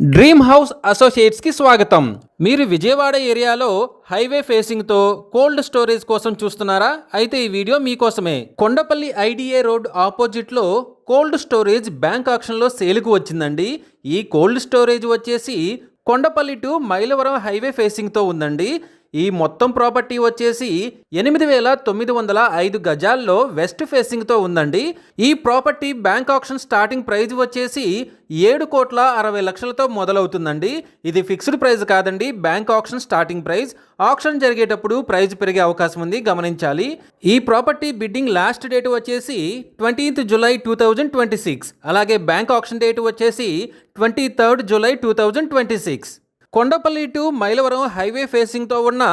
Dream house associates కి స్వాగతం. మీరు విజయవాడ ఏరియాలో హైవే ఫేసింగ్ తో కోల్డ్ స్టోరేజ్ కోసం చూస్తున్నారా? అయితే ఈ వీడియో మీకోసమే. కొండపల్లి ఐడిఏ రోడ్ ఆపోజిట్ లో కోల్డ్ స్టోరేజ్ బ్యాంక్ ఆక్షన్ లో సేల్కు వచ్చిందండి. ఈ కోల్డ్ స్టోరేజ్ వచ్చేసి Kondapalli to Mylavaram highway facing తో ఉందండి. ఈ మొత్తం ప్రాపర్టీ వచ్చేసి 8,905 గజాల్లో వెస్ట్ ఫేసింగ్ తో ఉందండి. ఈ property bank auction starting price వచ్చేసి 7,60,00,000తో మొదలవుతుందండి. ఇది ఫిక్స్డ్ ప్రైస్ కాదండి, bank auction starting price. Auction జరిగేటప్పుడు ప్రైస్ పెరిగే అవకాశం ఉంది, గమనించాలి. ఈ ప్రాపర్టీ బిడ్డింగ్ లాస్ట్ డేట్ వచ్చేసి 20th July 2026. అలాగే బ్యాంక్ ఆక్షన్ డేట్ వచ్చేసి 23rd July 2026. Kondapalli to Mylavaram highway facing తో ఉన్న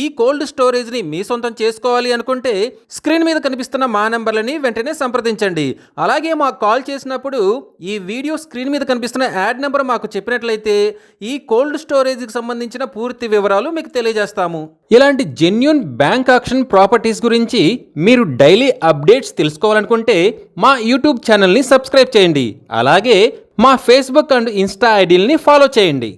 ఈ కోల్డ్ స్టోరేజ్ ని మీ సొంతం చేసుకోవాలి అనుకుంటే స్క్రీన్ మీద కనిపిస్తున్న మా నెంబర్లని వెంటనే సంప్రదించండి. అలాగే మాకు కాల్ చేసినప్పుడు ఈ వీడియో స్క్రీన్ మీద కనిపిస్తున్న యాడ్ నెంబర్ మాకు చెప్పినట్లయితే ఈ కోల్డ్ స్టోరేజ్ కి సంబంధించిన పూర్తి వివరాలు మీకు తెలియజేస్తాము. ఇలాంటి జెన్యూన్ బ్యాంక్ ఆక్షన్ ప్రాపర్టీస్ గురించి మీరు డైలీ అప్డేట్స్ తెలుసుకోవాలనుకుంటే మా యూట్యూబ్ ఛానల్ని సబ్స్క్రైబ్ చేయండి. అలాగే మా ఫేస్బుక్ అండ్ ఇన్స్టా ఐడీలని ఫాలో చేయండి.